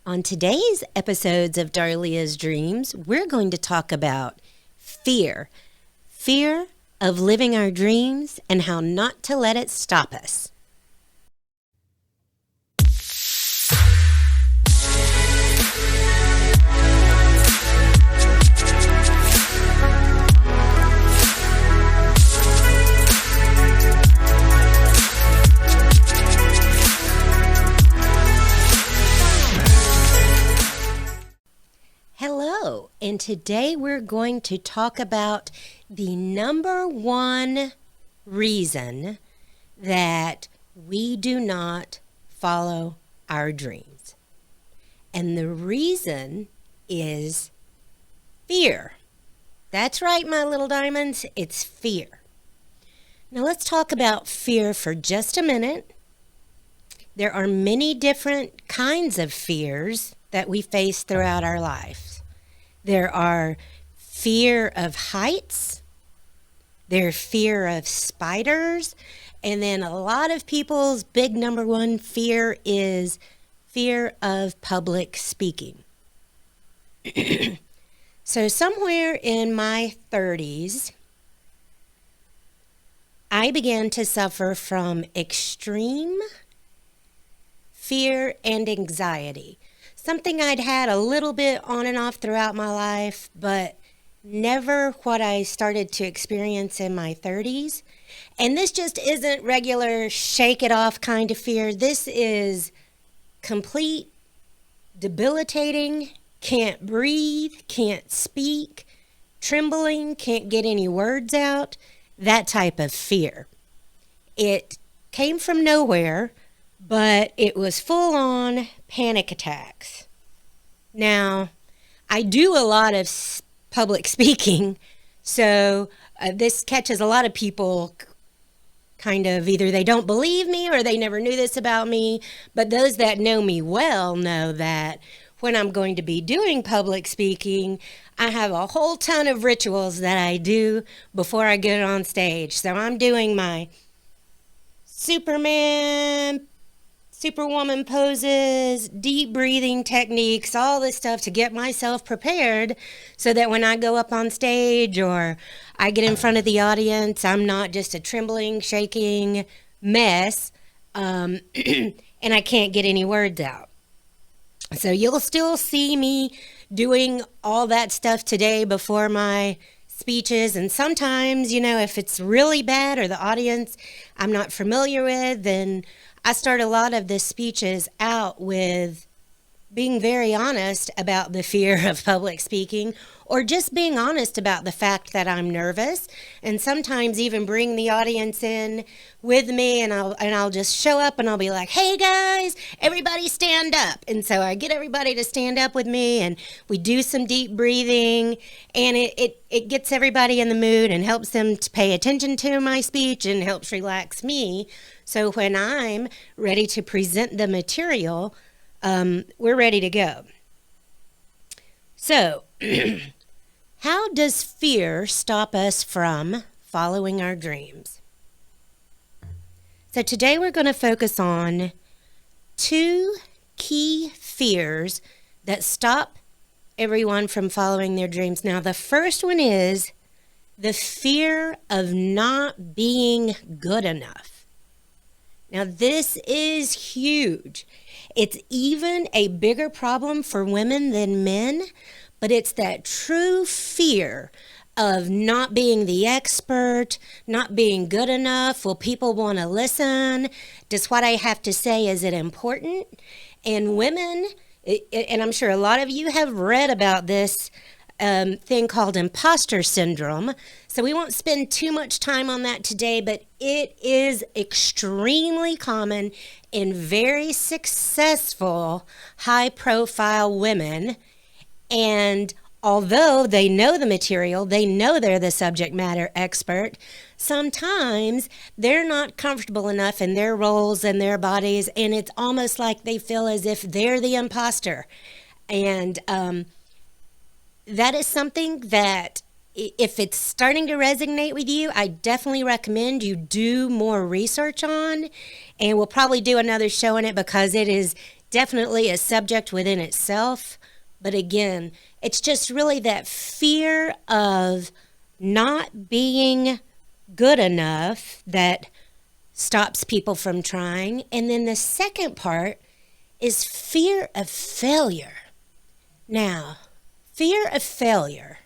On today's episodes of Darlia's Dreams, we're going to talk about fear. Fear of living our dreams and how not to let it stop us. Hello, and today we're going to talk about the number one reason that we do not follow our dreams. And the reason is fear. That's right, my little diamonds, it's fear. Now let's talk about fear for just a minute. There are many different kinds of fears that we face throughout our lives. There are fear of heights, there's fear of spiders, and then a lot of people's big number one fear is fear of public speaking. So somewhere in my 30s, I began to suffer from extreme fear and anxiety. Something I'd had a little bit on and off throughout my life, but never what I started to experience in my 30s. And this just isn't regular shake it off kind of fear. This is complete, debilitating, can't breathe, can't speak, trembling, can't get any words out, that type of fear. It came from nowhere, but it was full-on panic attacks. Now, I do a lot of public speaking, so this catches a lot of people kind of either they don't believe me or they never knew this about me, but those that know me well know that when I'm going to be doing public speaking, I have a whole ton of rituals that I do before I get on stage. So I'm doing my Superwoman poses, deep breathing techniques, all this stuff to get myself prepared so that when I go up on stage or I get in front of the audience, I'm not just a trembling, shaking mess, and I can't get any words out. So you'll still see me doing all that stuff today before my speeches, and sometimes, if it's really bad or the audience I'm not familiar with, then I start a lot of the speeches out with being very honest about the fear of public speaking, or just being honest about the fact that I'm nervous, and sometimes even bring the audience in with me, and I'll just show up and I'll be like, hey guys, everybody stand up. And so I get everybody to stand up with me and we do some deep breathing, and it gets everybody in the mood and helps them to pay attention to my speech and helps relax me. So when I'm ready to present the material, we're ready to go. So, how does fear stop us from following our dreams? So today we're going to focus on two key fears that stop everyone from following their dreams. Now, the first one is the fear of not being good enough. Now, this is huge. It's even a bigger problem for women than men, but it's that true fear of not being the expert, not being good enough. Will people want to listen? Does what I have to say, is it important? And women, and I'm sure a lot of you have read about this thing called imposter syndrome. So we won't spend too much time on that today, but it is extremely common in very successful, high-profile women. And although they know the material, they know they're the subject matter expert, sometimes they're not comfortable enough in their roles and their bodies, and it's almost like they feel as if they're the imposter. And that is something that if it's starting to resonate with you, I definitely recommend you do more research on, and we'll probably do another show on it because it is definitely a subject within itself. But again, it's just really that fear of not being good enough that stops people from trying. And then the second part is fear of failure. Now, fear of failure,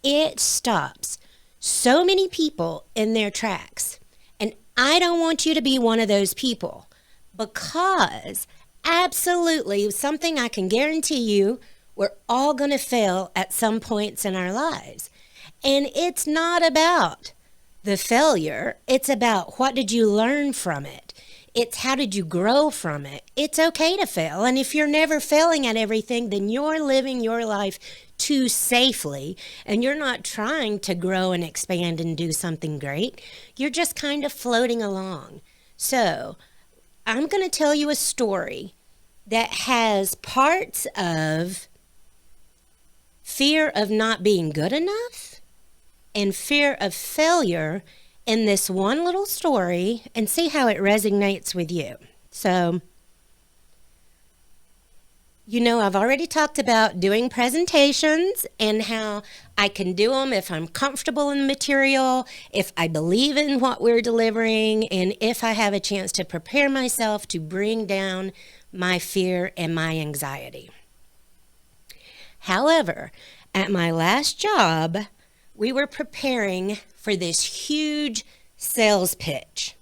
it stops so many people in their tracks. And I don't want you to be one of those people, because absolutely, something I can guarantee you, we're all going to fail at some points in our lives. And it's not about the failure. It's about what did you learn from it? It's how did you grow from it? It's okay to fail. And if you're never failing at everything, then you're living your life too safely, and you're not trying to grow and expand and do something great. You're just kind of floating along. So I'm going to tell you a story that has parts of fear of not being good enough and fear of failure in this one little story, and see how it resonates with you. So, I've already talked about doing presentations and how I can do them if I'm comfortable in the material, if I believe in what we're delivering, and if I have a chance to prepare myself to bring down my fear and my anxiety. However, at my last job, we were preparing for this huge sales pitch.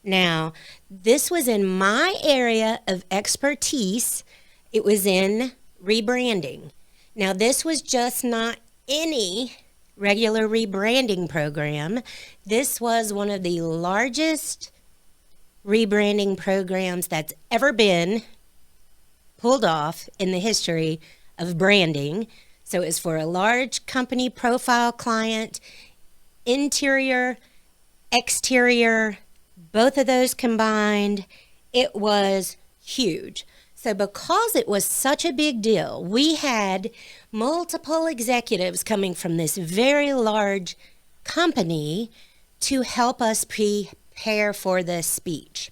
Now, this was in my area of expertise. It was in rebranding. Now, this was just not any regular rebranding program. This was one of the largest rebranding programs that's ever been pulled off in the history of branding. So it's for a large company profile client, interior, exterior, both of those combined. It was huge. So because it was such a big deal, we had multiple executives coming from this very large company to help us prepare for this speech.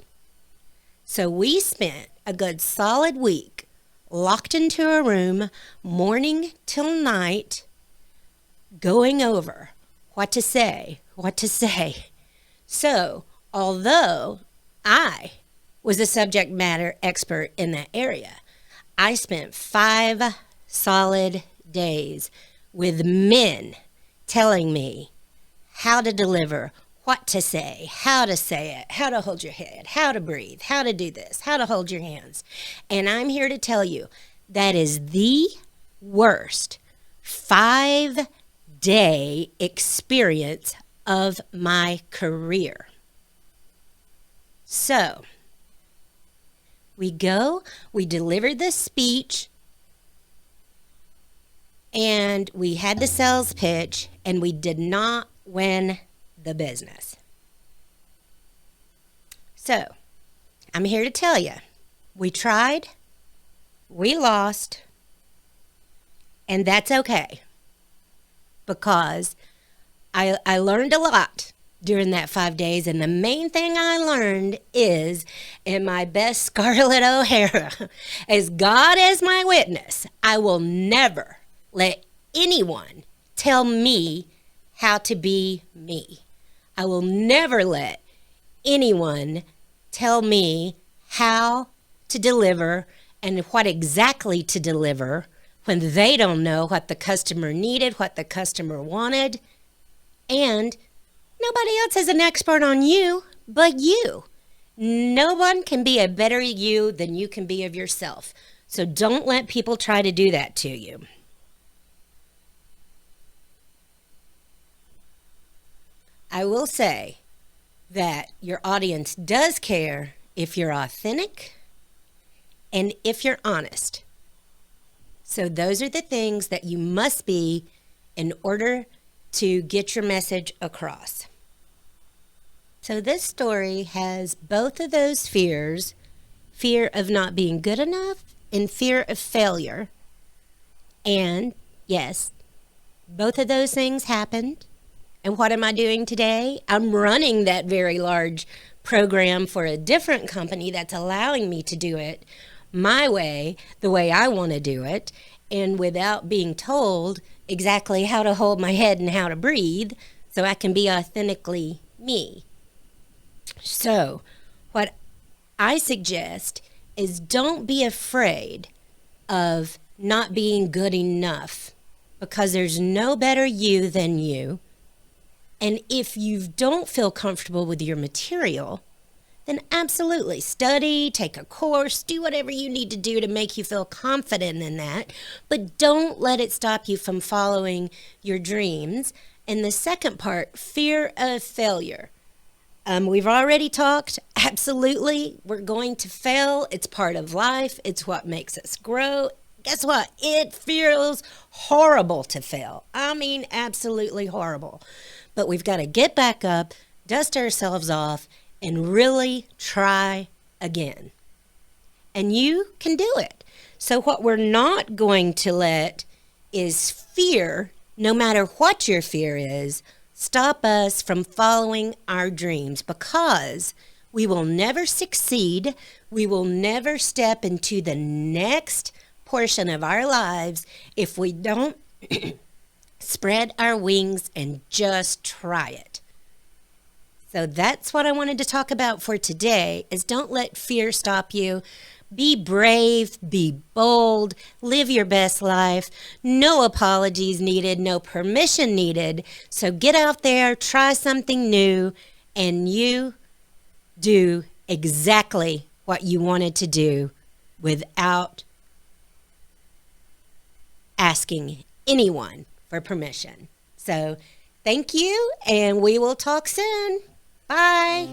So we spent a good solid week locked into a room, morning till night, going over what to say. So, although I was a subject matter expert in that area, I spent 5 solid days with men telling me how to deliver, what to say, how to say it, how to hold your head, how to breathe, how to do this, how to hold your hands. And I'm here to tell you that is the worst 5-day experience of my career. So, we delivered the speech, and we had the sales pitch, and we did not win the business. So, I'm here to tell you, we tried, we lost, and that's okay, because I learned a lot during that 5 days, and the main thing I learned is, in my best Scarlett O'Hara, as God as my witness, I will never let anyone tell me how to be me. I will never let anyone tell me how to deliver and what exactly to deliver when they don't know what the customer needed, what the customer wanted, and nobody else is an expert on you but you. No one can be a better you than you can be of yourself. So don't let people try to do that to you. I will say that your audience does care if you're authentic and if you're honest. So those are the things that you must be in order to get your message across. So this story has both of those fears, fear of not being good enough and fear of failure. And yes, both of those things happened. And what am I doing today? I'm running that very large program for a different company that's allowing me to do it my way, the way I want to do it, and without being told exactly how to hold my head and how to breathe so I can be authentically me. So, what I suggest is don't be afraid of not being good enough, because there's no better you than you. And if you don't feel comfortable with your material, then absolutely study, take a course, do whatever you need to do to make you feel confident in that. But don't let it stop you from following your dreams. And the second part, fear of failure. We've already talked. Absolutely, we're going to fail. It's part of life. It's what makes us grow. Guess what? It feels horrible to fail. I mean, absolutely horrible. But we've got to get back up, dust ourselves off, and really try again. And you can do it. So what we're not going to let is fear, no matter what your fear is, stop us from following our dreams, because we will never succeed. We will never step into the next portion of our lives if we don't spread our wings and just try it. So that's what I wanted to talk about for today, is don't let fear stop you. Be brave, be bold, live your best life. No apologies needed, no permission needed. So get out there, try something new, and you do exactly what you wanted to do without asking anyone for permission. So thank you, and we will talk soon. Bye.